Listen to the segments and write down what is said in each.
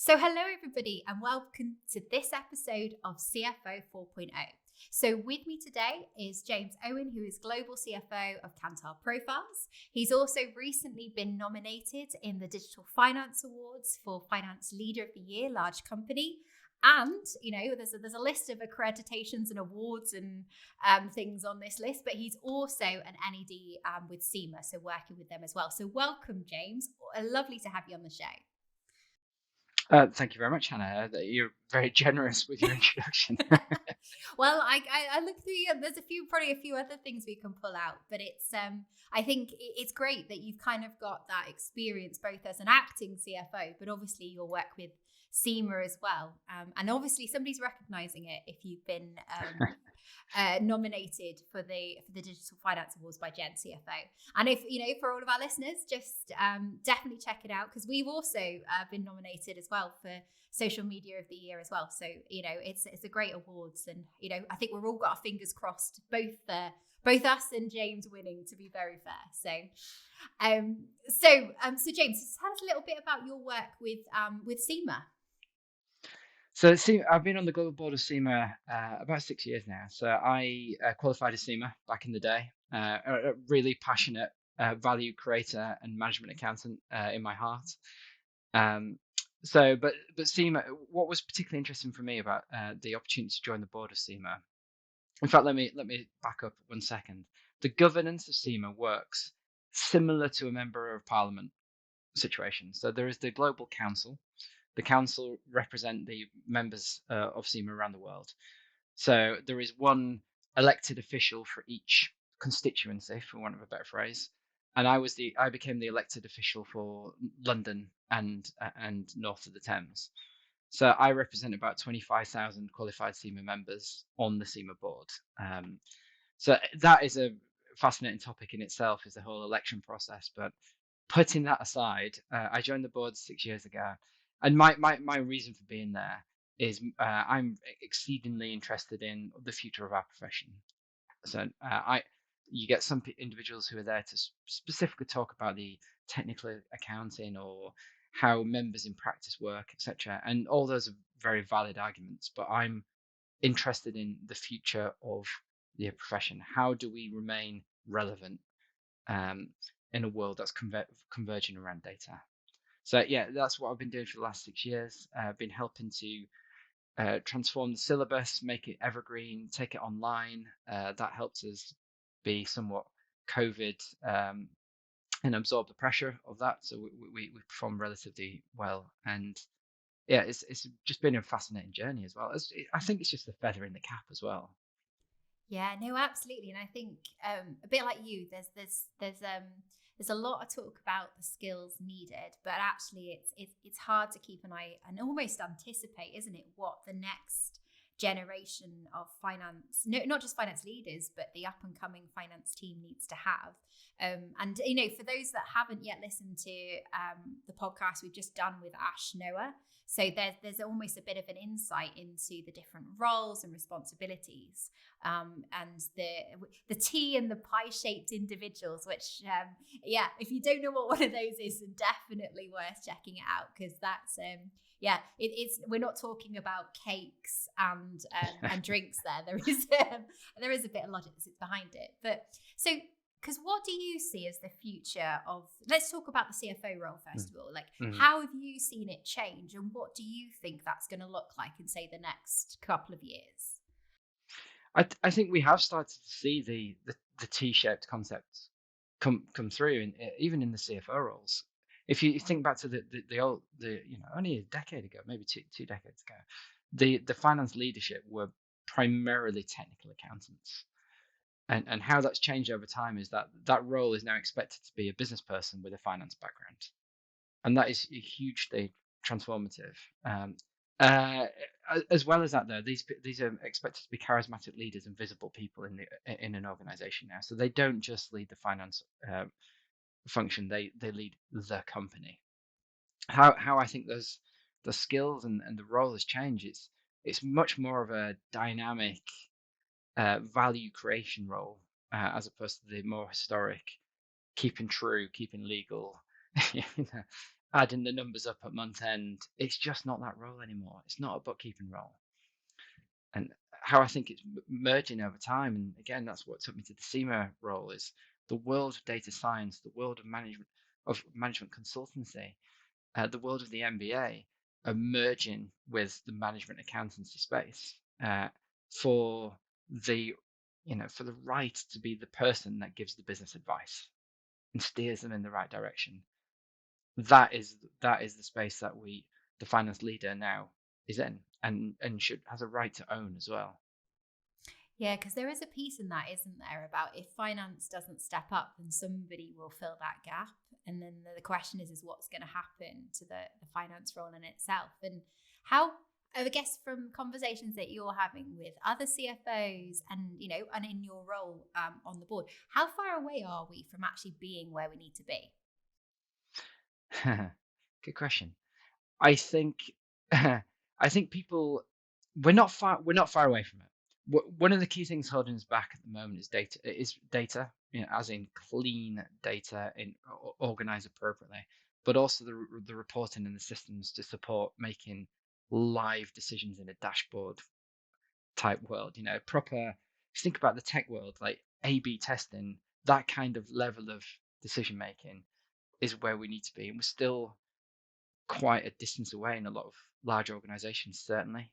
So, hello everybody, and welcome to this episode of CFO 4.0. So, with me today is James Owen, who is Global CFO of Kantar Profiles. He's also recently been nominated in the Digital Finance Awards for Finance Leader of the Year, Large Company. And, there's a list of accreditations and awards and things on this list, but he's also an NED with CIMA, so working with them as well. So, welcome, James. Lovely to have you on the show. Thank you very much, Hannah. You're very generous with your introduction. Well, I looked through. There's probably a few other things we can pull out, but I think it's great that you've kind of got that experience both as an acting CFO, but obviously your work with CIMA as well, and obviously somebody's recognizing it if you've been nominated for the Digital Finance Awards by Gen CFO. And if for all of our listeners, just definitely check it out, because we've also been nominated as well for Social Media of the Year as well. So it's a great awards, and I think we've all got our fingers crossed, both us and James winning, to be very fair. So James, just tell us a little bit about your work with CIMA. So I've been on the global board of CIMA about 6 years now. So I qualified as CIMA back in the day. A really passionate value creator and management accountant in my heart. But CIMA, what was particularly interesting for me about the opportunity to join the board of CIMA. In fact, let me back up 1 second. The governance of CIMA works similar to a member of parliament situation. So there is the global council. The council represent the members of CIMA around the world. So there is one elected official for each constituency, for want of a better phrase. And I became the elected official for London and north of the Thames. So I represent about 25,000 qualified CIMA members on the CIMA board. So that is a fascinating topic in itself, is the whole election process. But putting that aside, I joined the board 6 years ago. And my reason for being there is I'm exceedingly interested in the future of our profession. So you get some individuals who are there to specifically talk about the technical accounting or how members in practice work, etc. And all those are very valid arguments. But I'm interested in the future of the profession. How do we remain relevant in a world that's converging around data? So yeah, that's what I've been doing for the last 6 years. I've been helping to transform the syllabus, make it evergreen, take it online. That helped us be somewhat COVID and absorb the pressure of that. So we performed relatively well. And yeah, it's just been a fascinating journey as well. I think it's just a feather in the cap as well. Yeah, no, absolutely. And I think a bit like you, there's a lot of talk about the skills needed, but actually it's hard to keep an eye and almost anticipate, isn't it, what the next generation of finance, not just finance leaders, but the up and coming finance team needs to have. And for those that haven't yet listened to the podcast we've just done with Ash Noah, so there's almost a bit of an insight into the different roles and responsibilities, and the T and the pie-shaped individuals, which if you don't know what one of those is, then definitely worth checking it out, because that's it's we're not talking about cakes and drinks there. There is a bit of logic that sits behind it. But so, because what do you see as the future of, let's talk about the CFO role first of all. Like, how have you seen it change, and what do you think that's going to look like in, say, the next couple of years? I think we have started to see the T-shaped concepts come through, even in the CFO roles. If you think back to the old, only a decade ago, maybe two decades ago, the finance leadership were primarily technical accountants. And how that's changed over time is that role is now expected to be a business person with a finance background. And that is hugely transformative. As well as that, though, these are expected to be charismatic leaders and visible people in an organization now. So they don't just lead the finance function; they lead the company. How I think the skills and the role has changed. It's much more of a dynamic value creation role as opposed to the more historic keeping true, keeping legal, adding the numbers up at month end. It's just not that role anymore. It's not a bookkeeping role. And how I think it's merging over time, and again, that's what took me to the CIMA role, is the world of data science, the world of management consultancy, the world of the MBA are merging with the management accountancy space for the for the right to be the person that gives the business advice and steers them in the right direction. That is the space that the finance leader now is in, and has a right to own as well. Yeah, because there is a piece in that, isn't there, about if finance doesn't step up, then somebody will fill that gap. And then the question is what's going to happen to the finance role in itself? And how, I guess, from conversations that you're having with other CFOs and, and in your role on the board, how far away are we from actually being where we need to be? Good question. I think I think people we're not far away from it. One of the key things holding us back at the moment is data, as in clean data and organized appropriately, but also the reporting and the systems to support making live decisions in a dashboard type world. Proper. Just think about the tech world, like A/B testing, that kind of level of decision making is where we need to be, and we're still quite a distance away in a lot of large organizations, certainly.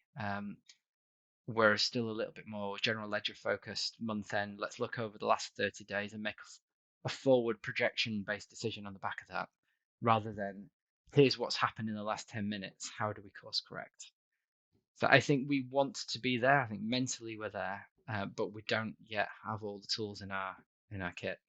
We're still a little bit more general ledger focused, month end. Let's look over the last 30 days and make a forward projection based decision on the back of that, rather than here's what's happened in the last 10 minutes. How do we course correct? So I think we want to be there. I think mentally we're there, but we don't yet have all the tools in our kit.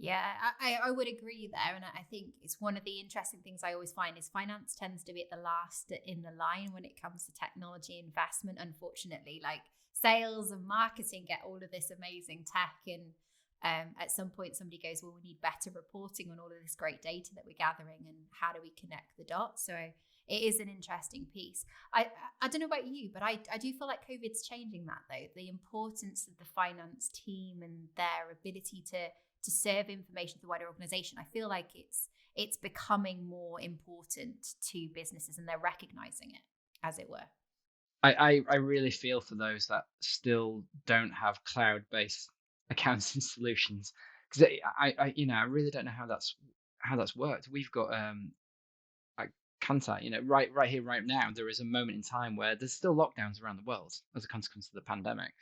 Yeah, I would agree there. And I think it's one of the interesting things I always find is finance tends to be at the last in the line when it comes to technology investment. Unfortunately, like sales and marketing get all of this amazing tech. And at some point somebody goes, well, we need better reporting on all of this great data that we're gathering. And how do we connect the dots? So it is an interesting piece. I don't know about you, but I do feel like COVID's changing that, though. The importance of the finance team and their ability to serve information to the wider organization. I feel like it's becoming more important to businesses and they're recognizing it, as it were. I really feel for those that still don't have cloud-based accounting solutions, because I really don't know how that's worked. We've got like Kantar, right here, right now, there is a moment in time where there's still lockdowns around the world as a consequence of the pandemic,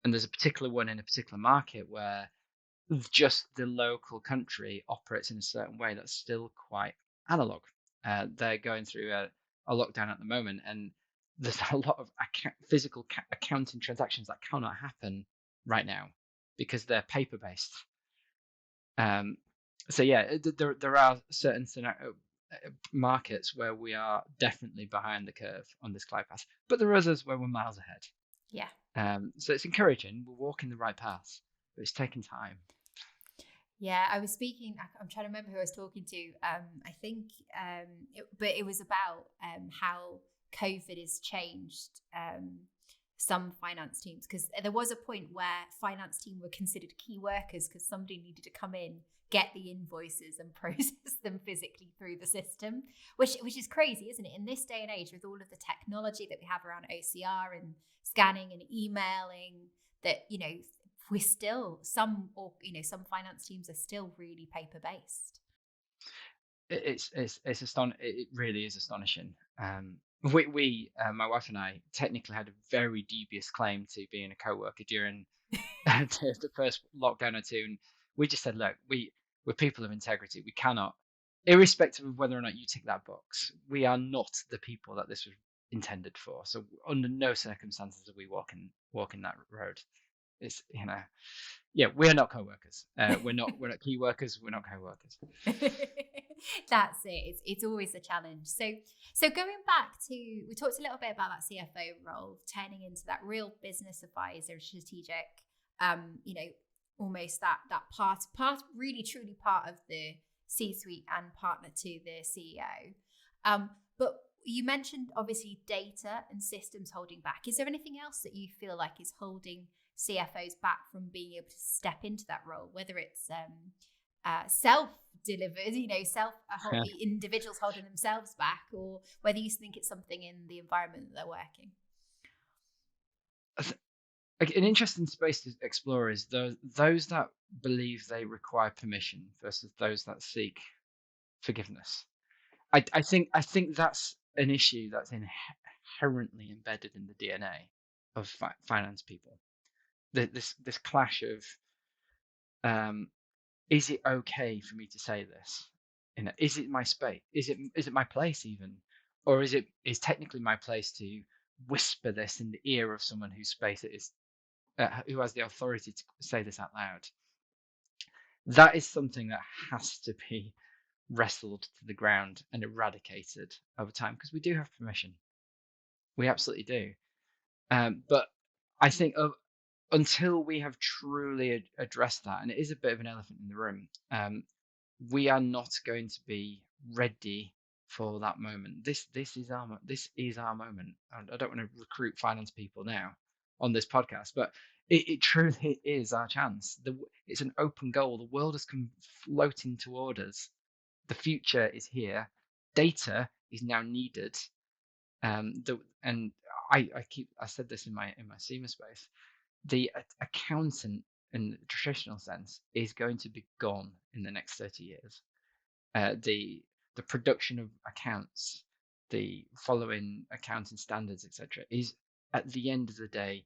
and there's a particular one in a particular market where just the local country operates in a certain way that's still quite analog. They're going through a lockdown at the moment, and there's a lot of physical accounting transactions that cannot happen right now because they're paper based. So yeah, there are certain markets where we are definitely behind the curve on this glide path, but there are others where we're miles ahead. Yeah. So it's encouraging. We're walking the right path, but it's taking time. Yeah, I was speaking, I'm trying to remember who I was talking to. I think, but it was about how COVID has changed some finance teams, because there was a point where finance team were considered key workers because somebody needed to come in, get the invoices and process them physically through the system, which is crazy, isn't it? In this day and age, with all of the technology that we have around OCR and scanning and emailing, that, we're still some finance teams are still really paper based. It's astonishing. It really is astonishing. We my wife and I technically had a very dubious claim to being a co-worker during the first lockdown or two, and we just said, look, we're people of integrity. We cannot, irrespective of whether or not you tick that box, we are not the people that this was intended for. So under no circumstances are we walking that road. It's yeah, we're not co-workers. We're not key workers. We're not co-workers. That's it. It's always a challenge. So going back to, we talked a little bit about that CFO role turning into that real business advisor, strategic, almost that part really truly part of the C-suite and partner to the CEO. But you mentioned obviously data and systems holding back. Is there anything else that you feel like is holding CFOs back from being able to step into that role, whether it's self-delivered, individuals holding themselves back, or whether you think it's something in the environment that they're working. An interesting space to explore is those that believe they require permission versus those that seek forgiveness. I think that's an issue that's inherently embedded in the DNA of finance people. This clash of is it okay for me to say this? Is it my space? Is it my place even, or is technically my place to whisper this in the ear of someone whose space it is, who has the authority to say this out loud? That is something that has to be wrestled to the ground and eradicated over time, because we do have permission. We absolutely do. But I think until we have truly addressed that, and it is a bit of an elephant in the room, we are not going to be ready for that moment. This is our moment. I don't want to recruit finance people now on this podcast, but it truly is our chance. It's an open goal. The world has come floating toward us. The future is here. Data is now needed. And I said this in my CIMA space. The accountant in the traditional sense is going to be gone in the next 30 years. The production of accounts, the following accounting standards, etc., is at the end of the day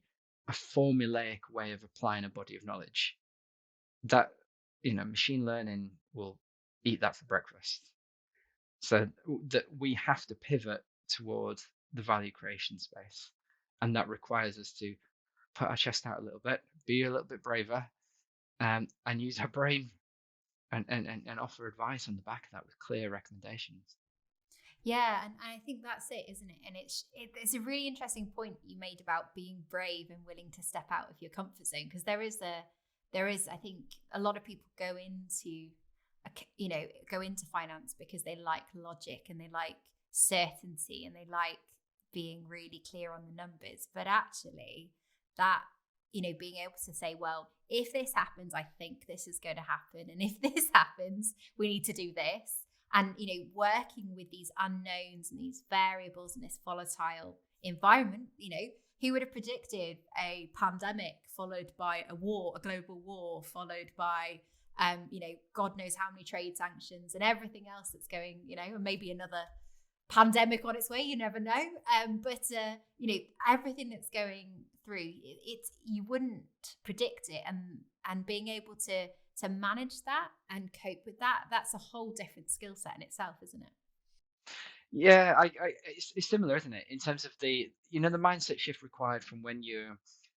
a formulaic way of applying a body of knowledge. That machine learning will eat that for breakfast. So that we have to pivot towards the value creation space, and that requires us to put our chest out a little bit, be a little bit braver, and use our brain and offer advice on the back of that with clear recommendations. Yeah, and I think that's it, isn't it? And it's a really interesting point you made about being brave and willing to step out of your comfort zone, because there is I think a lot of people go into finance because they like logic and they like certainty and they like being really clear on the numbers, but actually that being able to say, well, if this happens, I think this is going to happen, and if this happens, we need to do this. And working with these unknowns and these variables in this volatile environment, who would have predicted a pandemic followed by a global war, followed by God knows how many trade sanctions and everything else that's going, and maybe another pandemic on its way, you never know. But everything that's going through, you wouldn't predict it, and being able to manage that and cope with that, that's a whole different skill set in itself, isn't it? Yeah, it's similar, isn't it, in terms of the mindset shift required from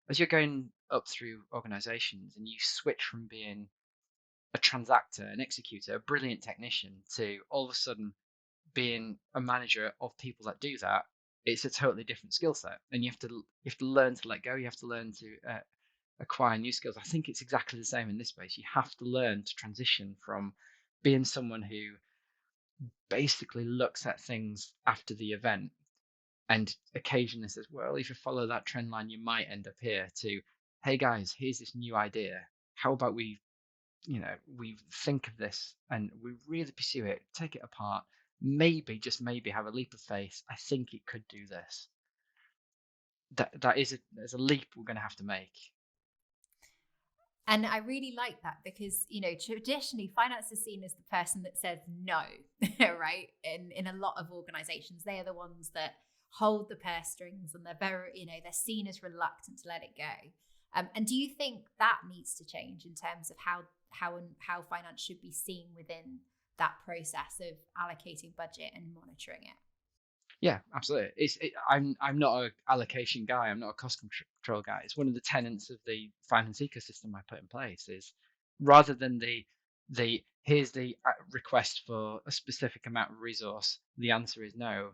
as you're going up through organizations and you switch from being a transactor, an executor, a brilliant technician, to all of a sudden being a manager of people that do that. It's a totally different skill set, and you have to learn to let go. You have to learn to acquire new skills. I think it's exactly the same in this space. You have to learn to transition from being someone who basically looks at things after the event and occasionally says, well, if you follow that trend line, you might end up here, to, hey guys, here's this new idea. How about we think of this and we really pursue it, take it apart, maybe, just maybe, have a leap of faith. I think it could do this. There's a leap we're going to have to make. And I really like that because, traditionally finance is seen as the person that says no, right? In a lot of organizations, they are the ones that hold the purse strings, and they're very, they're seen as reluctant to let it go. And do you think that needs to change in terms of how finance should be seen within that process of allocating budget and monitoring it? Yeah, absolutely. I'm not an allocation guy. I'm not a cost control guy. It's one of the tenets of the finance ecosystem I put in place, is rather than the here's the request for a specific amount of resource, the answer is no.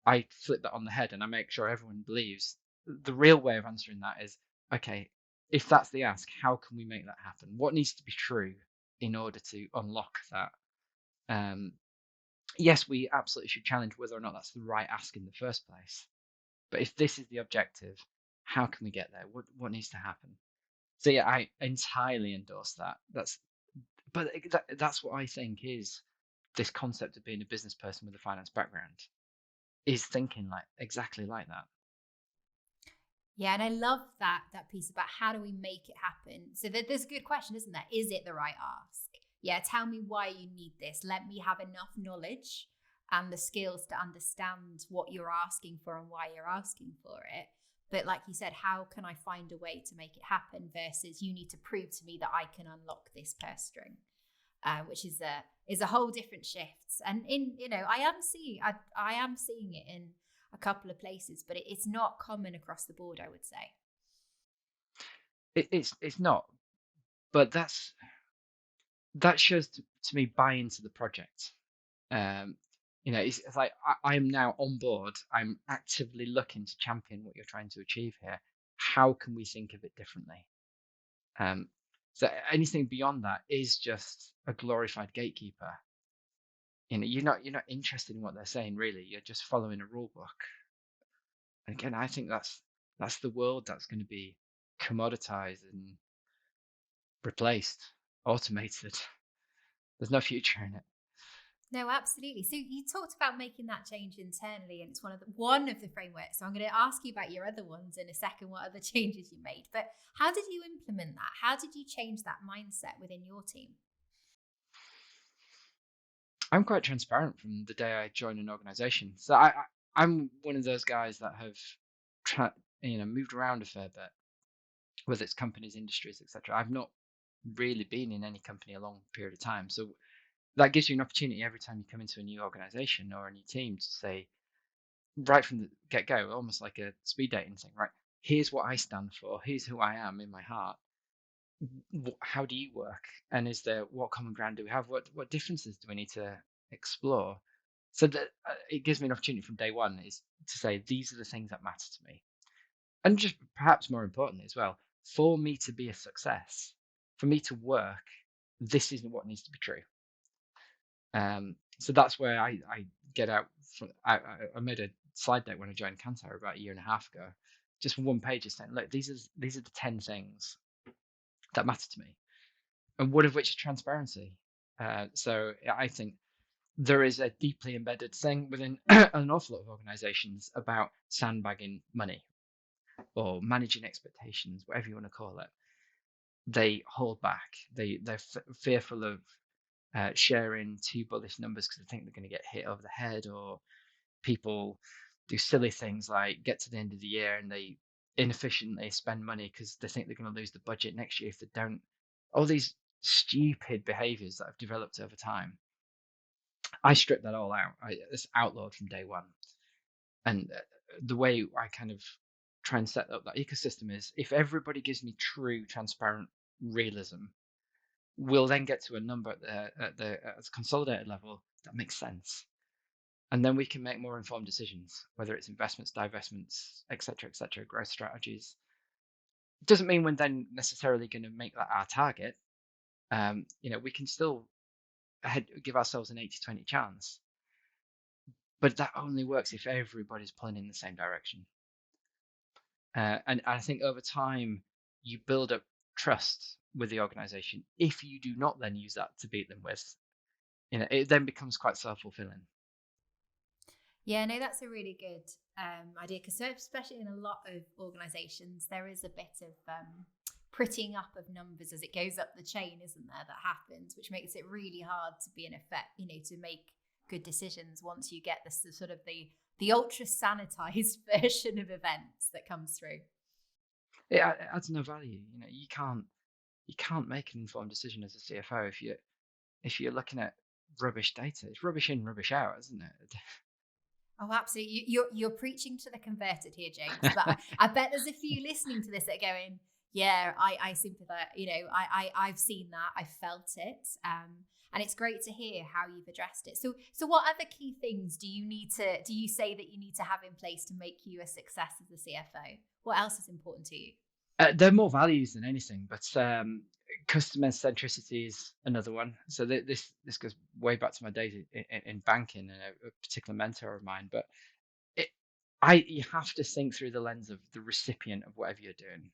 I flip that on the head and I make sure everyone believes the real way of answering that is, okay, if that's the ask, how can we make that happen? What needs to be true in order to unlock that? Yes, we absolutely should challenge whether or not that's the right ask in the first place. But if this is the objective, how can we get there? What needs to happen? So yeah, I entirely endorse that. That's But that's what I think is this concept of being a business person with a finance background, is thinking like exactly like that. Yeah, and I love that piece about how do we make it happen. So there's a good question, isn't there? Is it the right ask? Yeah, tell me why you need this. Let me have enough knowledge and the skills to understand what you're asking for and why you're asking for it. But like you said, how can I find a way to make it happen versus you need to prove to me that I can unlock this purse string, which is a whole different shift. And in I am seeing it in a couple of places, but it's not common across the board, I would say. It's not, but that shows to me buy into the project. Um, it's like I am now on board. I'm actively looking to champion what you're trying to achieve here. How can we think of it differently? Um, so anything beyond that is just a glorified gatekeeper. You're not interested in what they're saying really. You're just following a rule book. And again, I think that's the world that's going to be commoditized and replaced, automated. There's no future in it. No, absolutely. So you talked about making that change internally, and it's one of the frameworks. So I'm going to ask you about your other ones in a second. What other changes you made? But how did you implement that? How did you change that mindset within your team? I'm quite transparent from the day I joined an organization. So I'm one of those guys that have moved around a fair bit, whether it's companies, industries, etc. I've not really been in any company a long period of time. So that gives you an opportunity every time you come into a new organization or a new team to say, right from the get-go, almost like a speed dating thing, right? Here's what I stand for. Here's who I am in my heart. How do you work? And is there, what common ground do we have? What differences do we need to explore? So that it gives me an opportunity from day one is to say these are the things that matter to me, and just perhaps more importantly as well, for me to be a success, for me to work, this is what needs to be true. So that's where I get out from. I made a slide deck when I joined Kantar about a year and a half ago, just one page of saying, look, these are the 10 things that matter to me, and one of which is transparency. So I think there is a deeply embedded thing within an awful lot of organizations about sandbagging money or managing expectations, whatever you want to call it. They hold back. They're fearful of sharing too bullish numbers because they think they're going to get hit over the head, or people do silly things like get to the end of the year and they inefficiently spend money because they think they're going to lose the budget next year if they don't. All these stupid behaviors that have developed over time. I stripped that all out. It's outlawed from day one. And the way I kind of try and set up that ecosystem is if everybody gives me true, transparent realism, we'll then get to a number at the consolidated level that makes sense. And then we can make more informed decisions, whether it's investments, divestments, et cetera, growth strategies. It doesn't mean we're then necessarily going to make that our target. We can still give ourselves an 80-20 chance, but that only works if everybody's pulling in the same direction. And I think over time, you build up trust with the organization. If you do not then use that to beat them with, it then becomes quite self-fulfilling. Yeah, no, that's a really good idea because especially in a lot of organizations, there is a bit of prettying up of numbers as it goes up the chain, isn't there? That happens, which makes it really hard to be in effect, to make good decisions once you get this sort of the ultra sanitized version of events that comes through. It adds no value. You can't make an informed decision as a CFO if you're looking at rubbish data. It's rubbish in, rubbish out, isn't it? Oh, absolutely. You're preaching to the converted here, James. But I bet there's a few listening to this that are going, yeah, I sympathize. I've seen that. I felt it. And it's great to hear how you've addressed it. So what other key things do you say that you need to have in place to make you a success as a CFO? What else is important to you? They're more values than anything, but customer centricity is another one. So this goes way back to my days in banking and a particular mentor of mine. But you have to think through the lens of the recipient of whatever you're doing,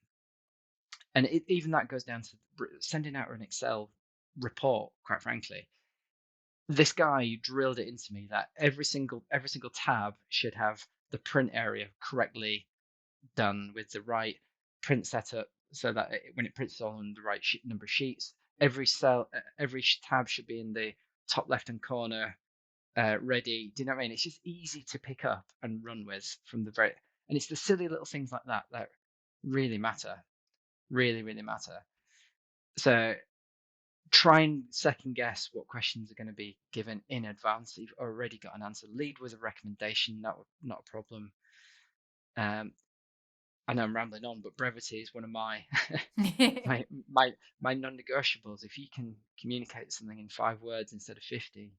and even that goes down to sending out an Excel report, quite frankly. This guy drilled it into me that every single tab should have the print area correctly done with the right print setup, so that when it prints all on the right number of sheets, every tab should be in the top left hand corner, ready. Do you know what I mean? It's just easy to pick up and run with from the very, and it's the silly little things like that that really matter, really matter. So try and second guess what questions are going to be given in advance. You've already got an answer. Lead with a recommendation, not a problem. I know I'm rambling on, but brevity is one of my my non-negotiables. If you can communicate something in 5 words instead of 50,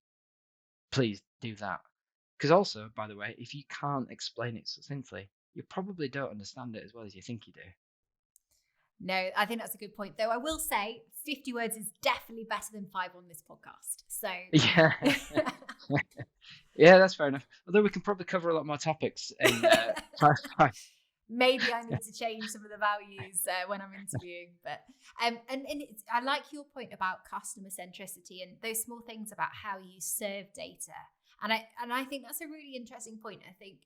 please do that. Because also, by the way, if you can't explain it succinctly, you probably don't understand it as well as you think you do. No, I think that's a good point. Though I will say 50 words is definitely better than 5 on this podcast. So Yeah. Yeah, that's fair enough. Although we can probably cover a lot more topics in 5. Maybe I need to change some of the values when I'm interviewing. But and I like your point about customer centricity and those small things about how you serve data. And I think that's a really interesting point. I think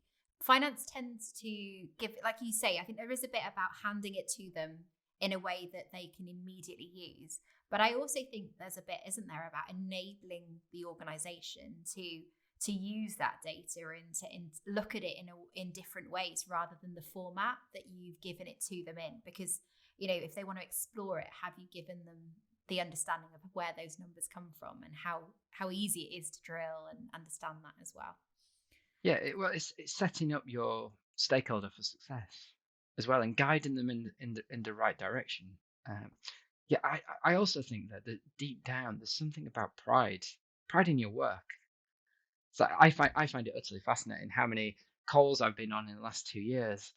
finance tends to give, like you say, I think there is a bit about handing it to them in a way that they can immediately use. But I also think there's a bit, isn't there, about enabling the organization to use that data and to look at it in different ways rather than the format that you've given it to them in. Because, if they want to explore it, have you given them the understanding of where those numbers come from and how easy it is to drill and understand that as well? Yeah, it's setting up your stakeholder for success as well and guiding them in the right direction. Yeah, I also think that deep down there's something about pride in your work. So I find it utterly fascinating how many calls I've been on in the last 2 years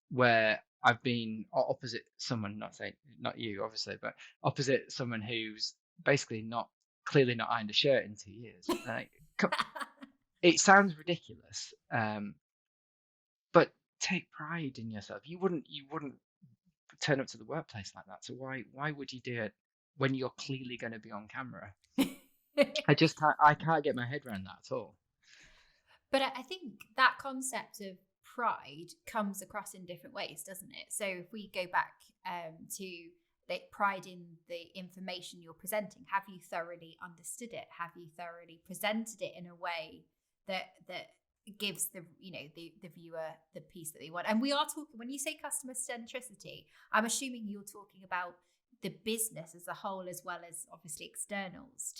where I've been opposite someone, not you obviously, but opposite someone who's basically clearly not ironed a shirt in 2 years. Like, it sounds ridiculous, but take pride in yourself. You wouldn't turn up to the workplace like that. So why would you do it when you're clearly going to be on camera? I can't get my head around that at all. But I think that concept of pride comes across in different ways, doesn't it? So if we go back to the pride in the information you're presenting, have you thoroughly understood it? Have you thoroughly presented it in a way that gives the viewer the piece that they want? And we are talking, when you say customer centricity, I'm assuming you're talking about the business as a whole as well as obviously externals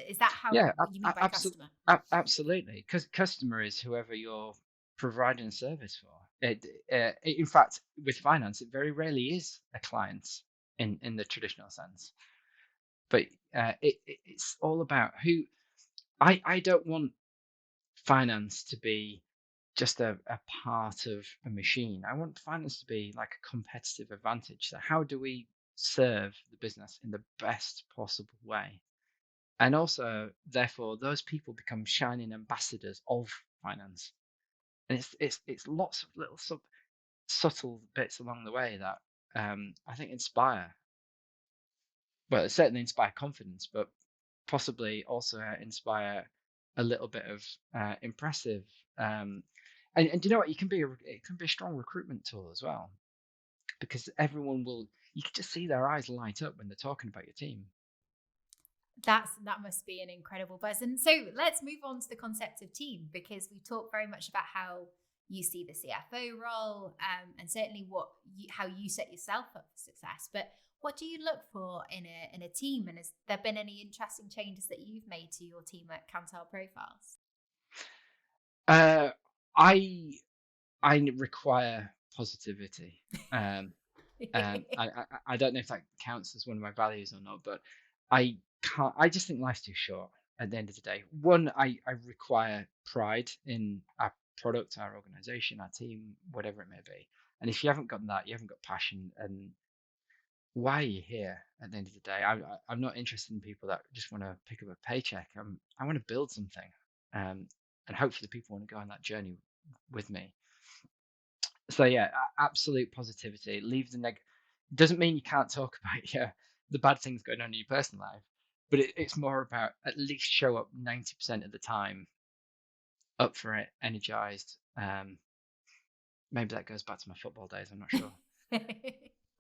is that how you mean by customer? Absolutely, because customer is whoever you're providing a service for. In fact, with finance, it very rarely is a client in the traditional sense, but it's all about who. I don't want finance to be just a part of a machine. I want finance to be like a competitive advantage. So how do we serve the business in the best possible way? And also, therefore, those people become shining ambassadors of finance. And it's lots of little subtle bits along the way that I think inspire. Well, certainly inspire confidence, but possibly also inspire a little bit of impressive. And do you know what? It can be a strong recruitment tool as well, because you can just see their eyes light up when they're talking about your team. That must be an incredible buzz. And so let's move on to the concept of team, because we talk very much about how you see the CFO role, and certainly how you set yourself up for success. But what do you look for in a team? And has there been any interesting changes that you've made to your team at Kantar Profiles? I require positivity. I don't know if that counts as one of my values or not, but I can't. I just think life's too short. At the end of the day, one, I require pride in our product, our organization, our team, whatever it may be. And if you haven't got that, you haven't got passion. And why are you here? At the end of the day, I'm not interested in people that just want to pick up a paycheck. I want to build something, and hopefully people want to go on that journey with me. So yeah, absolute positivity. Leave the doesn't mean you can't talk about the bad things going on in your personal life, but it's more about at least show up 90% of the time, up for it, energized. Maybe that goes back to my football days. I'm not sure,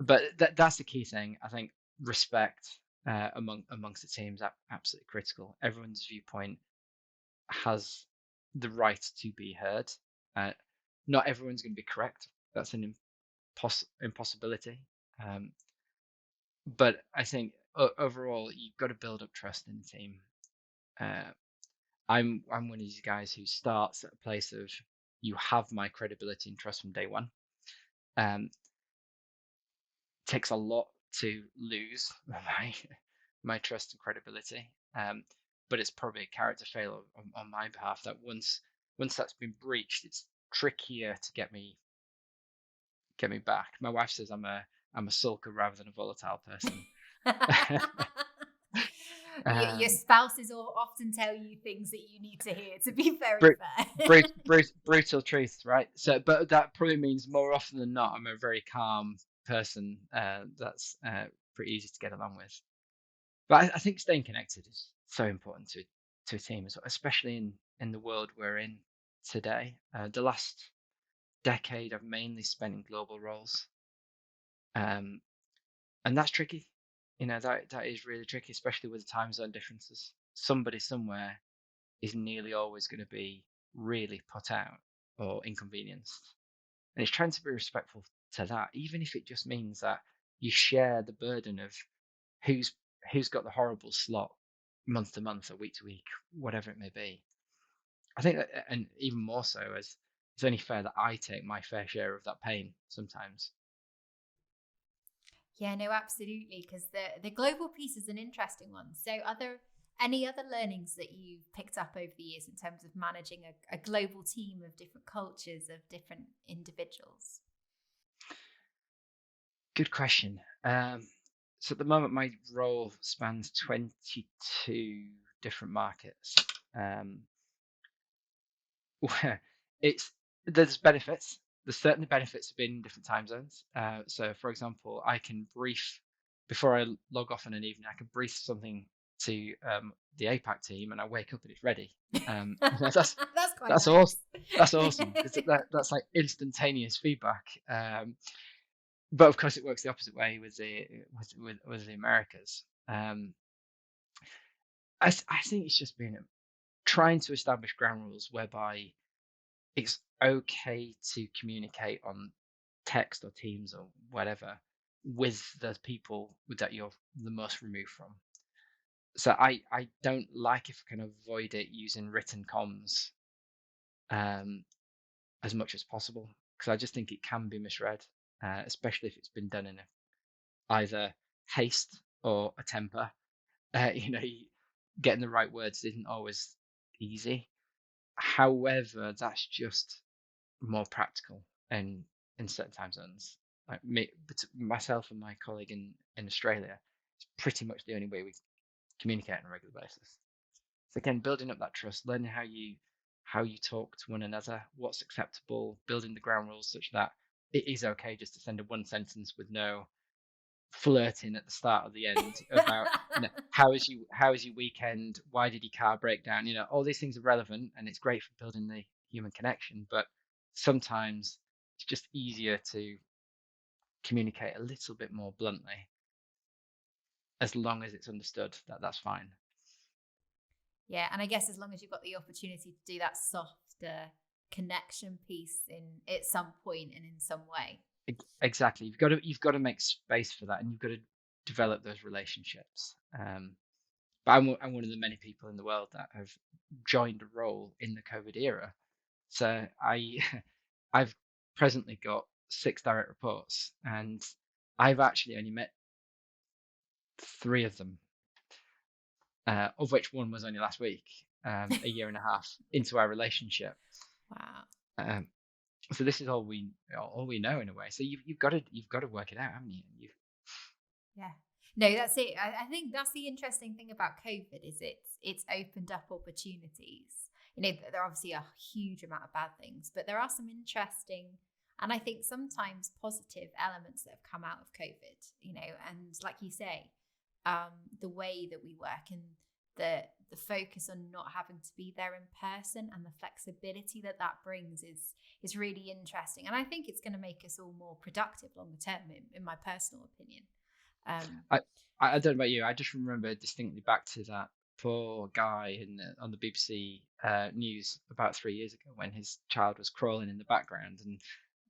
but that's the key thing. I think respect amongst the teams absolutely critical. Everyone's viewpoint has the right to be heard. Not everyone's going to be correct. That's an impossibility. But I think overall, you've got to build up trust in the team. I'm one of these guys who starts at a place of you have my credibility and trust from day one. Takes a lot to lose my trust and credibility. But it's probably a character fail on my behalf that once that's been breached, it's trickier to get me back. My wife says I'm a sulker rather than a volatile person. Your spouses will often tell you things that you need to hear, to be very fair. Brutal truth, right? So, but that probably means more often than not, I'm a very calm person. That's pretty easy to get along with. But I think staying connected is so important to a team as well, especially in the world we're in today. The last decade, I've mainly spent in global roles, and that's tricky. That is really tricky, especially with the time zone differences. Somebody somewhere is nearly always going to be really put out or inconvenienced, and it's trying to be respectful to that, even if it just means that you share the burden of who's got the horrible slot month to month or week to week, whatever it may be. I think that, and even more so, as it's only fair that I take my fair share of that pain sometimes. Yeah, no, absolutely. Because the global piece is an interesting one. So are there any other learnings that you've picked up over the years in terms of managing a global team of different cultures, of different individuals? Good question. So at the moment, my role spans 22 different markets. There's benefits. There's certainly benefits of being in different time zones. So, for example, I can brief before I log off in an evening. I can brief something to the APAC team, and I wake up and it's ready. That's quite that's nice. awesome. That's awesome. That's like instantaneous feedback. But of course, it works the opposite way with the Americas. I think it's just been trying to establish ground rules whereby it's okay to communicate on text or Teams or whatever with the people that you're the most removed from. So I don't like if I can avoid it using written comms as much as possible, because I just think it can be misread, especially if it's been done in either haste or a temper. Getting the right words isn't always easy. However, that's just more practical in certain time zones. Like myself and my colleague in Australia, it's pretty much the only way we communicate on a regular basis. So again, building up that trust, learning how you talk to one another, what's acceptable, building the ground rules such that it is okay just to send a one sentence with no flirting at the start or the end about how is your weekend, why did your car break down, all these things are relevant and it's great for building the human connection, but sometimes it's just easier to communicate a little bit more bluntly, as long as it's understood that that's fine. Yeah, and I guess as long as you've got the opportunity to do that softer connection piece at some point and in some way. Exactly. You've got to make space for that, and you've got to develop those relationships. But I'm one of the many people in the world that have joined a role in the COVID era. So I've presently got 6 direct reports, and I've actually only met 3 of them, of which one was only last week, a year and a half into our relationship. Wow. So this is all we know in a way. So you've got to work it out, haven't you? Yeah. No, that's it. I think that's the interesting thing about COVID is it's opened up opportunities. There are obviously a huge amount of bad things, but there are some interesting and I think sometimes positive elements that have come out of COVID, and like you say, the way that we work, and the focus on not having to be there in person, and the flexibility that brings is really interesting. And I think it's going to make us all more productive longer term, in my personal opinion. I don't know about you. I just remember distinctly back to that poor guy on the BBC news about 3 years ago when his child was crawling in the background, and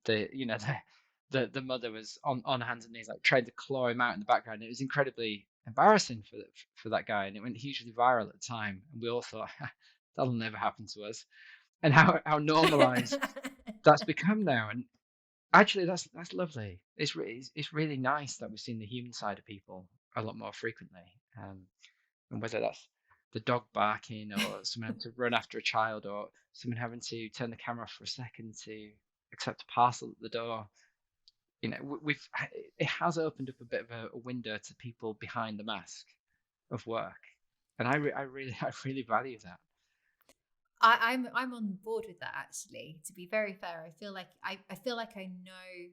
the mother was on hands and knees, like trying to claw him out in the background. It was incredibly embarrassing for that guy, and it went hugely viral at the time. And we all thought that'll never happen to us, and how normalized that's become now. And actually, that's lovely. It's really nice that we've seen the human side of people a lot more frequently, and whether that's the dog barking, or someone having to run after a child, or someone having to turn the camera off for a second to accept a parcel at the door. It has opened up a bit of a window to people behind the mask of work, and I really value that. I'm on board with that, actually. To be very fair, I feel like I know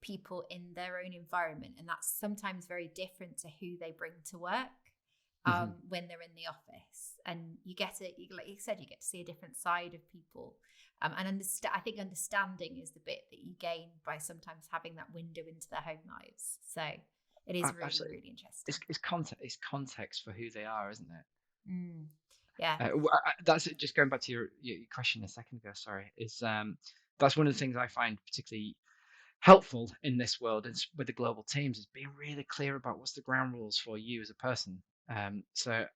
people in their own environment, and that's sometimes very different to who they bring to work when they're in the office. And like you said, you get to see a different side of people. And I think understanding is the bit that you gain by sometimes having that window into their home lives. So it is really, Absolutely. really interesting. It's context for who they are, isn't it? Yeah. That's it. Just going back to your question a second ago. Sorry, that's one of the things I find particularly helpful in this world, is with the global teams, is being really clear about what's the ground rules for you as a person. So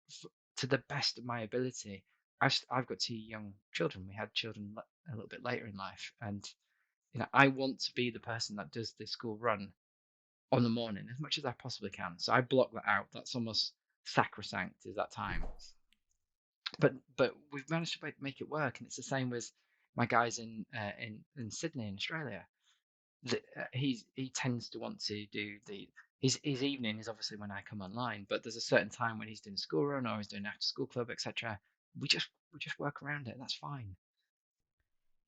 to the best of my ability, I've got 2 young children. We had children a little bit later in life, and I want to be the person that does the school run on the morning as much as I possibly can. So I block that out. That's almost sacrosanct, is that time. But we've managed to make it work, and it's the same with my guys in Sydney, in Australia. He tends to want to do his evening is obviously when I come online, but there's a certain time when he's doing school run or he's doing after school club, etc. We just work around it, and that's fine.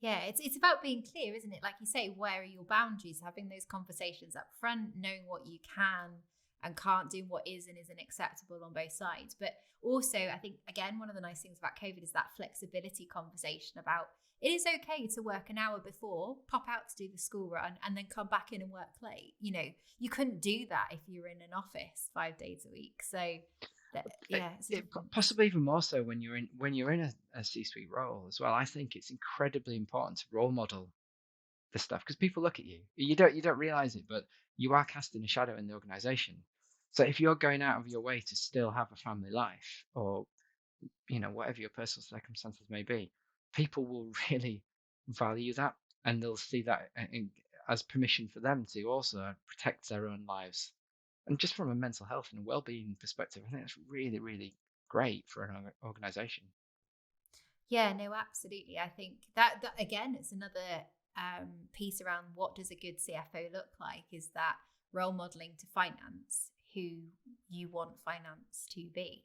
Yeah, it's about being clear, isn't it? Like you say, where are your boundaries? Having those conversations up front, knowing what you can and can't do, what is and isn't acceptable on both sides. But also, I think, again, one of the nice things about COVID is that flexibility conversation about it is okay to work an hour before, pop out to do the school run, and then come back in and work late. You couldn't do that if you were in an office 5 days a week. So possibly even more so when you're in a C-suite role as well. I think it's incredibly important to role model this stuff, because people look at you. You don't realize it, but you are casting a shadow in the organization. So if you're going out of your way to still have a family life, or whatever your personal circumstances may be, people will really value that, and they'll see that as permission for them to also protect their own lives. And just from a mental health and well-being perspective, I think that's really, really great for an organization. Yeah, no, absolutely. I think that again, it's another piece around what does a good CFO look like, is that role modeling to finance who you want finance to be.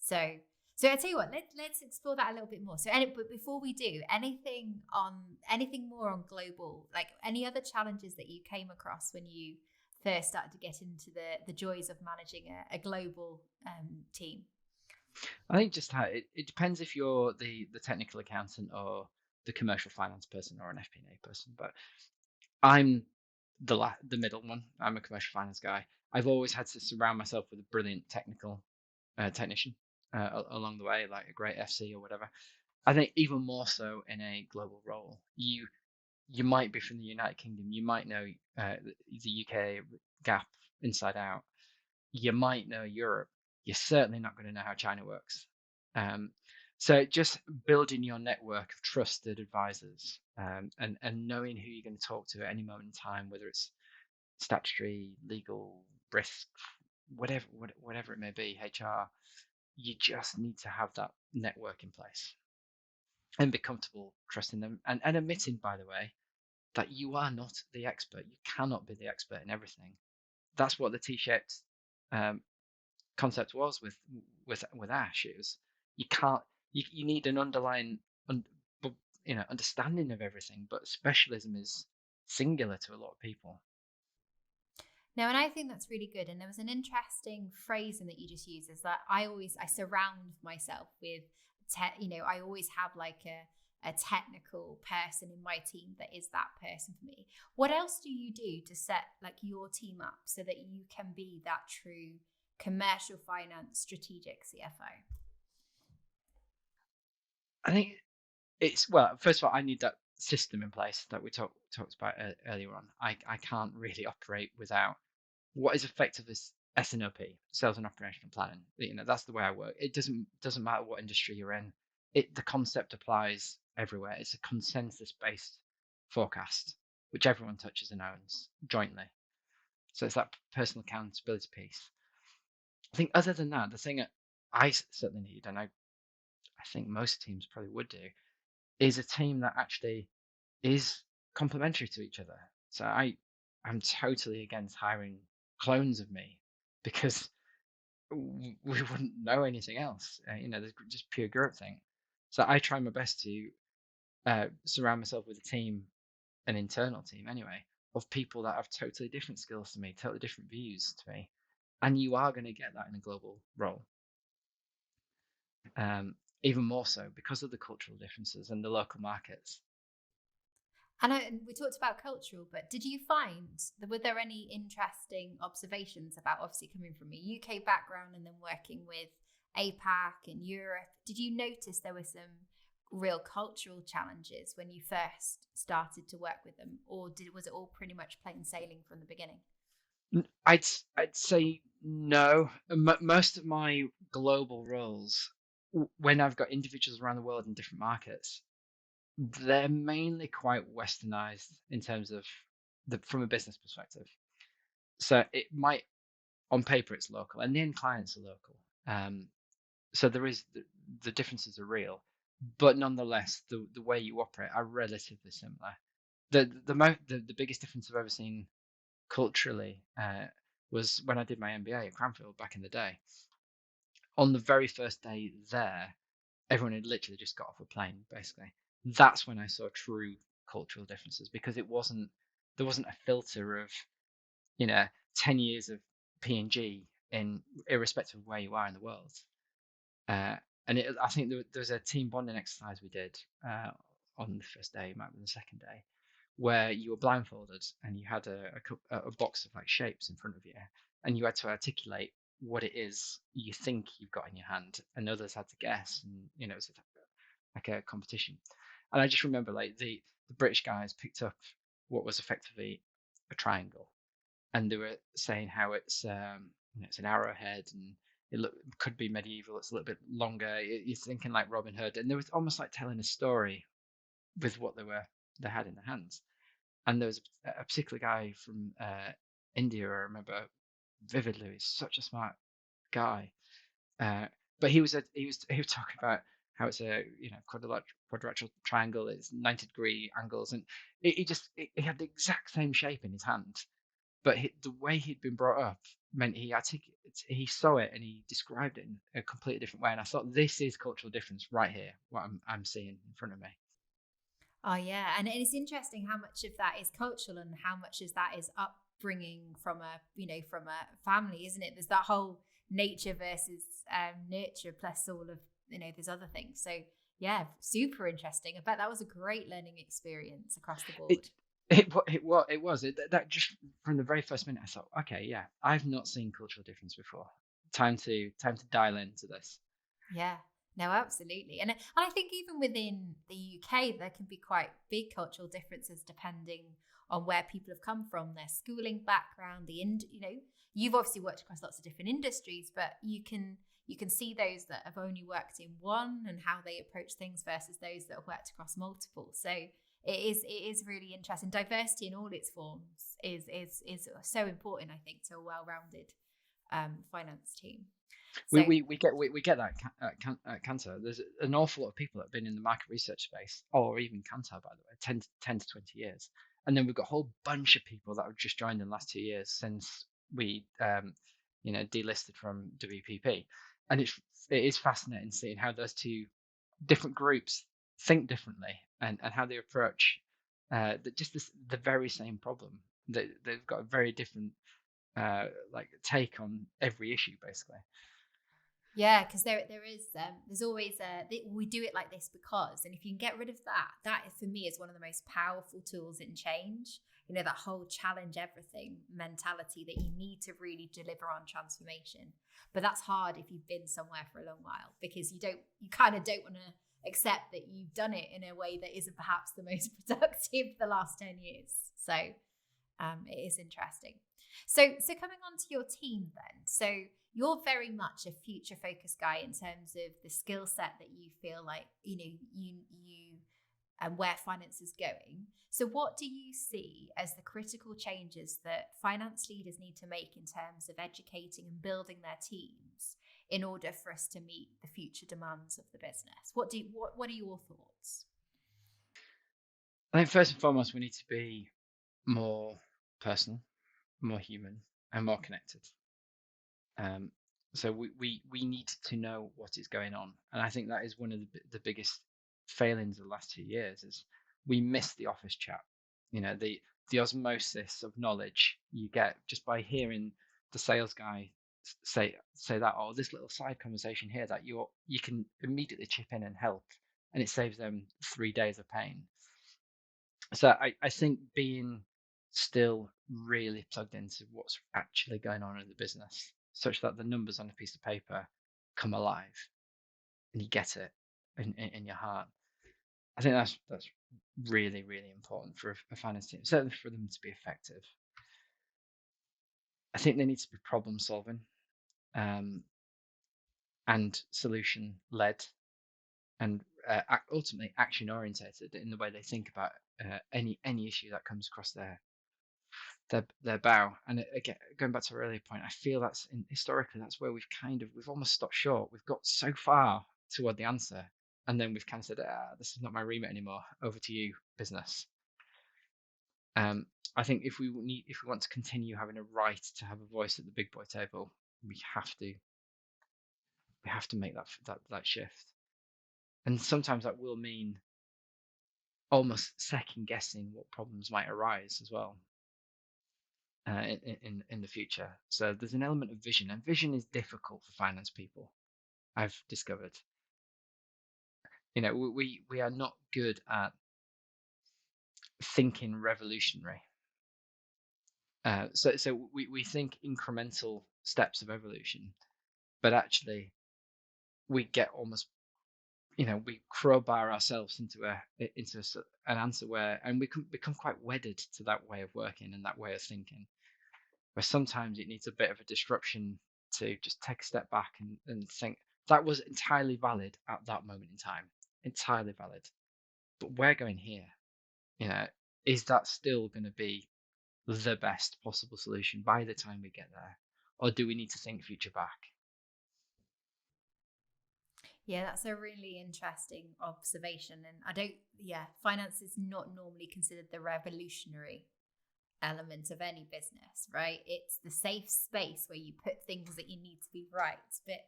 So I tell you what, let's explore that a little bit more. But before we do, anything more on global, like any other challenges that you came across when you first started to get into the joys of managing a global team? I think just how it depends if you're the technical accountant or the commercial finance person or an FP&A person. But I'm the middle one. I'm a commercial finance guy. I've always had to surround myself with a brilliant technical technician along the way, like a great FC or whatever. I think even more so in a global role. You might be from the United Kingdom. You might know the UK gap inside out. You might know Europe. You're certainly not going to know how China works. So just building your network of trusted advisors, and knowing who you're going to talk to at any moment in time, whether it's statutory, legal, risk, whatever it may be, HR, you just need to have that network in place and be comfortable trusting them, and admitting, by the way, that you are not the expert. You cannot be the expert in everything. That's what the T-shaped concept was with Ash. It was, you can't. You need an underlying understanding of everything, but specialism is singular to a lot of people. No, and I think that's really good. And there was an interesting phrasing that you just used, is that I surround myself with I always have like a technical person in my team that is that person for me. What else do you do to set like your team up so that you can be that true commercial finance strategic CFO? I think well, first of all, I need that system in place that we talked about earlier on. I can't really operate without what is effective as SNOP, sales and operational planning. That's the way I work. It doesn't matter what industry you're in. The concept applies everywhere. It's a consensus based forecast, which everyone touches and owns jointly. So it's that personal accountability piece. I think other than that, the thing that I certainly need, and I think most teams probably would do, is a team that actually is complementary to each other. So I'm totally against hiring clones of me because we wouldn't know anything else. There's just pure groupthink. So I try my best to surround myself with a team, an internal team anyway, of people that have totally different skills to me, totally different views to me. And you are going to get that in a global role. Even more so because of the cultural differences and the local markets. And we talked about cultural, but did you find were there any interesting observations about, obviously coming from a UK background and then working with APAC and Europe? Did you notice there were some real cultural challenges when you first started to work with them, or was it all pretty much plain sailing from the beginning? I'd say no. Most of my global roles, when I've got individuals around the world in different markets, they're mainly quite westernized in terms of from a business perspective. So it might, on paper, it's local, and the end clients are local. So there is the differences are real, but nonetheless, the way you operate are relatively similar. The biggest difference I've ever seen culturally was when I did my MBA at Cranfield back in the day. On the very first day there, everyone had literally just got off a plane, basically. That's when I saw true cultural differences, because there wasn't a filter of 10 years of P&G in irrespective of where you are in the world. And I think there was a team bonding exercise we did on the first day, might be the second day, where you were blindfolded and you had a box of like shapes in front of you, and you had to articulate what it is you think you've got in your hand, and others had to guess, and it was like a competition. And I just remember like the British guys picked up what was effectively a triangle, and they were saying how it's it's an arrowhead, and could be medieval. It's a little bit longer. You're thinking like Robin Hood, and there was almost like telling a story with what they had in their hands. And there was a particular guy from India, I remember vividly. He's such a smart guy, but he was talking about how it's a quadrilateral triangle. It's 90-degree angles, and he had the exact same shape in his hand, but the way he'd been brought up meant he saw it and he described it in a completely different way. And I thought, this is cultural difference right here, what I'm seeing in front of me. Oh yeah, and it's interesting how much of that is cultural and how much of that is upbringing from a family, isn't it? There's that whole nature versus nurture, plus all of there's other things. So yeah, super interesting. I bet that was a great learning experience across the board. It was that just from the very first minute I thought, okay, yeah, I've not seen cultural difference before. Time to dial into this. Yeah. No, absolutely. And I think even within the UK, there can be quite big cultural differences depending on where people have come from, their schooling background, you've obviously worked across lots of different industries, but you can see those that have only worked in one and how they approach things versus those that have worked across multiple. So it is really interesting. Diversity in all its forms is so important, I think, to a well-rounded finance team. So, we get that at Kantar. There's an awful lot of people that have been in the market research space, or even Kantar, by the way, 10 to 20 years. And then we've got a whole bunch of people that have just joined in the last 2 years since we delisted from WPP. And it is fascinating seeing how those two different groups think differently, and how they approach the very same problem. They've got a very different take on every issue basically. Yeah, because there's always we do it like this because, and if you can get rid of that for me is one of the most powerful tools in change. That whole challenge everything mentality that you need to really deliver on transformation. But that's hard if you've been somewhere for a long while, because you kind of don't want to accept that you've done it in a way that isn't perhaps the most productive the last 10 years. So it is interesting. So coming on to your team then. So you're very much a future focused guy in terms of the skill set that you feel like, you and where finance is going. So what do you see as the critical changes that finance leaders need to make in terms of educating and building their teams in order for us to meet the future demands of the business? What are your thoughts? I think first and foremost we need to be more personal, more human, and more connected. So we need to know what is going on, and I think that is one of the biggest failings of the last 2 years is we miss the office chat. The osmosis of knowledge you get just by hearing the sales guy say that, or this little side conversation here that you can immediately chip in and help, and it saves them 3 days of pain. So I think being still really plugged into what's actually going on in the business, such that the numbers on a piece of paper come alive and you get it in your heart. I think that's really, really important for a finance team, certainly for them to be effective. I think they need to be problem solving and solution led, and ultimately action orientated in the way they think about any issue that comes across their bow. And again, going back to our earlier point, I feel that's historically that's where we've almost stopped short. We've got so far toward the answer, and then we've kind of said, this is not my remit anymore. Over to you, business. I think if we want to continue having a right to have a voice at the big boy table, we have to make that shift. And sometimes that will mean almost second guessing what problems might arise as well. In the future. So there's an element of vision, and vision is difficult for finance people, I've discovered. We are not good at thinking revolutionary. So we think incremental steps of evolution, but actually we get almost, we crowbar ourselves into an answer and we can become quite wedded to that way of working and that way of thinking, where sometimes it needs a bit of a disruption to just take a step back and think that was entirely valid at that moment in time, entirely valid. But we're going here, is that still going to be the best possible solution by the time we get there? Or do we need to think future back? Yeah, that's a really interesting observation. And finance is not normally considered the revolutionary element of any business, right? It's the safe space where you put things that you need to be right. But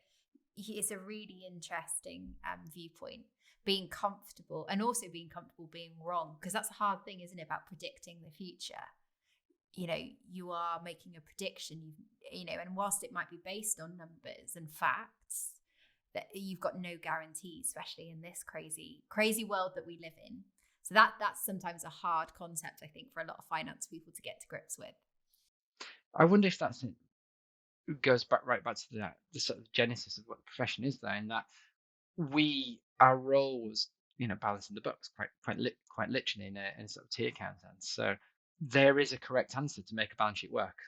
it's a really interesting viewpoint, being comfortable, and also being comfortable being wrong, because that's a hard thing, isn't it, about predicting the future. You are making a prediction, and whilst it might be based on numbers and facts, that you've got no guarantees, especially in this crazy world that we live in. So that's sometimes a hard concept, I think, for a lot of finance people to get to grips with. I wonder if goes right back to the sort of genesis of what the profession is there, in that our role was, balancing the books quite literally in a sort of T account sense. So there is a correct answer to make a balance sheet work.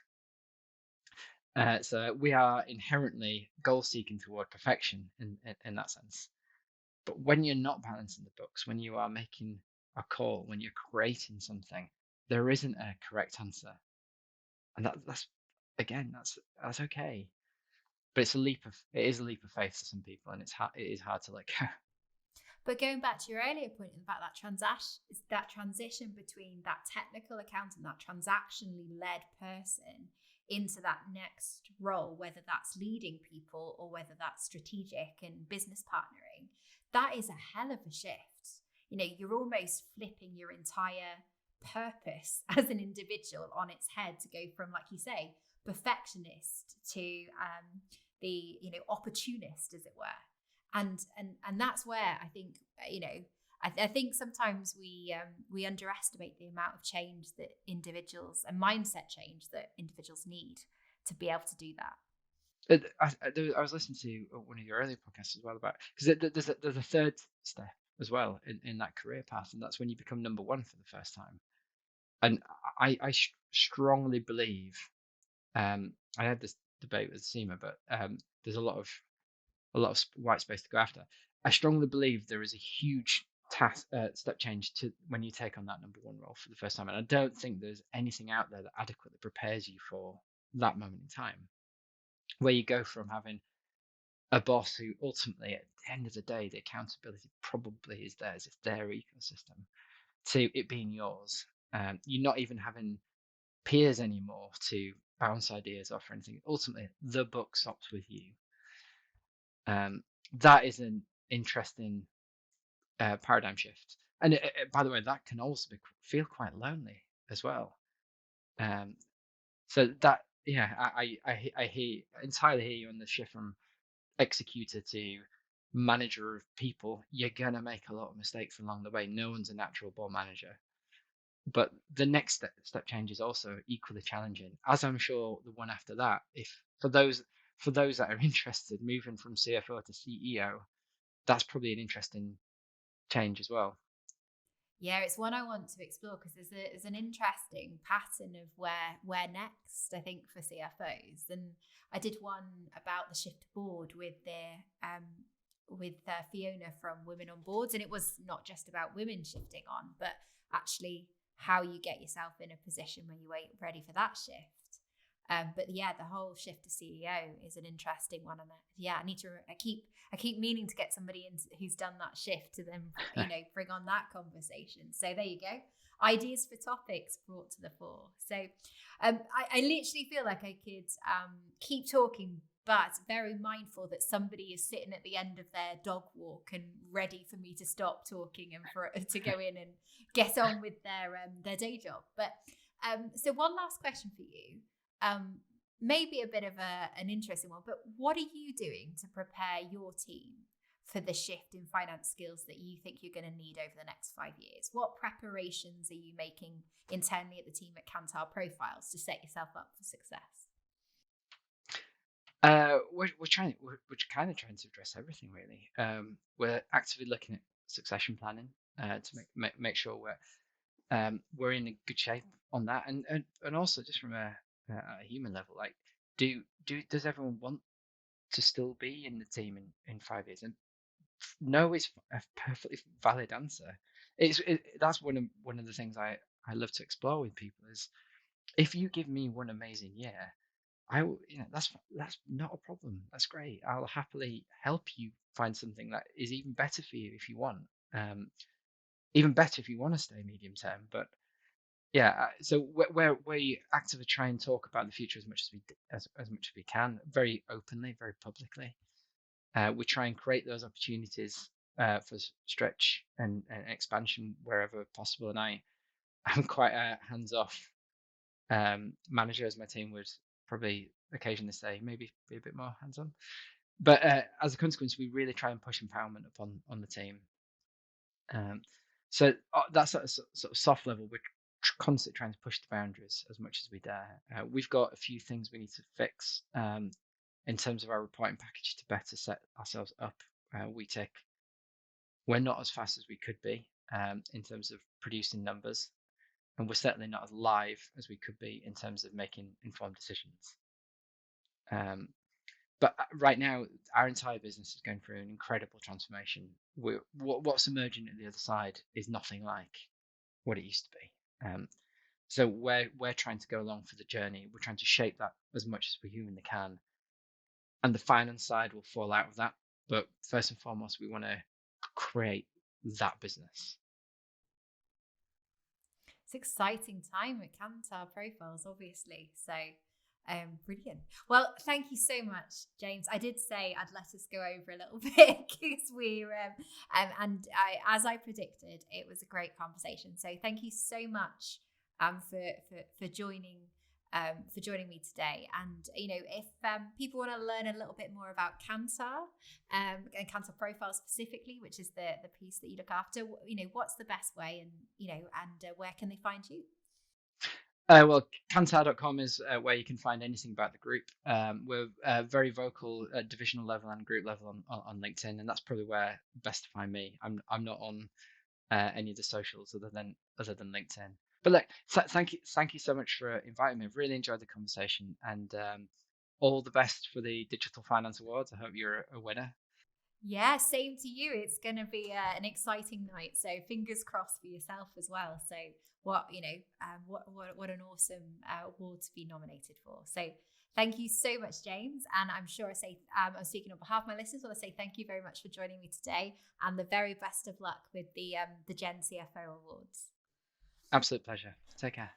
So we are inherently goal seeking toward perfection in that sense. But when you're not balancing the books, when you are making a call, when you're creating something, there isn't a correct answer, and that's okay. But it is a leap of faith to some people, and it is hard to let go. But going back to your earlier point about that transition between that technical accountant, that transactionally led person, into that next role, whether that's leading people or whether that's strategic and business partnering, that is a hell of a shift. You're almost flipping your entire purpose as an individual on its head to go from, like you say, perfectionist to the opportunist, as it were. And that's where I think I think sometimes we underestimate the amount of change that individuals and mindset change that individuals need to be able to do that. I was listening to one of your earlier podcasts as well about, because there's a third step as well in that career path, and that's when you become number one for the first time. And I strongly believe, I had this debate with CIMA, but there's a lot of white space to go after. I strongly believe there is a huge step change to when you take on that number one role for the first time, and I don't think there's anything out there that adequately prepares you for that moment in time, where you go from having a boss who ultimately, at the end of the day, the accountability probably is theirs, it's their ecosystem, to it being yours. You're not even having peers anymore to bounce ideas off or anything. Ultimately, the buck stops with you. That is an interesting paradigm shift. And by the way, that can also feel quite lonely as well. So that, yeah, I entirely hear you on the shift from executor to manager of people. You're gonna make a lot of mistakes along the way. No one's a natural born manager. But the next step change is also equally challenging, as I'm sure the one after that. If for those that are interested, moving from CFO to CEO, that's probably an interesting change as well. Yeah, it's one I want to explore because there's an interesting pattern of where next, I think, for CFOs. And I did one about the shift to board with Fiona from Women on Boards, and it was not just about women shifting on, but actually how you get yourself in a position where you ain't ready for that shift. But yeah, the whole shift to CEO is an interesting one, and I keep meaning to get somebody in who's done that shift to then bring on that conversation. So there you go, ideas for topics brought to the fore. So I literally feel like I could keep talking, but very mindful that somebody is sitting at the end of their dog walk and ready for me to stop talking and for to go in and get on with their day job. But so one last question for you. Maybe a bit of an interesting one, but what are you doing to prepare your team for the shift in finance skills that you think you're going to need over the next 5 years? What preparations are you making internally at the team at Kantar Profiles to set yourself up for success? We're kind of trying to address everything really. We're actively looking at succession planning to make sure we're in a good shape on that, and also just from a human level, like does everyone want to still be in the team in 5 years? And no is a perfectly valid answer. That's one of the things I love to explore with people is, if you give me one amazing year, that's not a problem. That's great. I'll happily help you find something that is even better for you if you want. Even better if you want to stay medium term. But yeah, so we actively try and talk about the future as much as we can, very openly, very publicly. We try and create those opportunities for stretch and expansion wherever possible. And I'm quite a hands-off manager, as my team would probably occasionally say, maybe be a bit more hands-on. But as a consequence, we really try and push empowerment on the team. So that's at a sort of soft level. We're constantly trying to push the boundaries as much as we dare. We've got a few things we need to fix in terms of our reporting package to better set ourselves up. We're not as fast as we could be in terms of producing numbers, and we're certainly not as live as we could be in terms of making informed decisions. But right now, our entire business is going through an incredible transformation. What's emerging at the other side is nothing like what it used to be. So we're trying to go along for the journey. We're trying to shape that as much as we humanly can. And the finance side will fall out of that. But first and foremost, we want to create that business. It's an exciting time at Kantar Profiles, obviously. So brilliant. Well, thank you so much, James. I did say I'd let us go over a little bit because as I predicted, it was a great conversation. So thank you so much for joining for joining me today. And, if people want to learn a little bit more about Kantar and Kantar Profile specifically, which is the piece that you look after, what's the best way and where can they find you? Well, Kantar.com is where you can find anything about the group. We're very vocal at divisional level and group level on LinkedIn, and that's probably where best to find me. I'm not on any of the socials other than LinkedIn. But look, thank you so much for inviting me. I've really enjoyed the conversation, and all the best for the Digital Finance Awards. I hope you're a winner. Yeah, same to you. It's going to be an exciting night. So fingers crossed for yourself as well. So what an awesome award to be nominated for. So thank you so much, James. And I'm sure I'm speaking on behalf of my listeners. I want to say thank you very much for joining me today, and the very best of luck with the Gen CFO Awards. Absolute pleasure. Take care.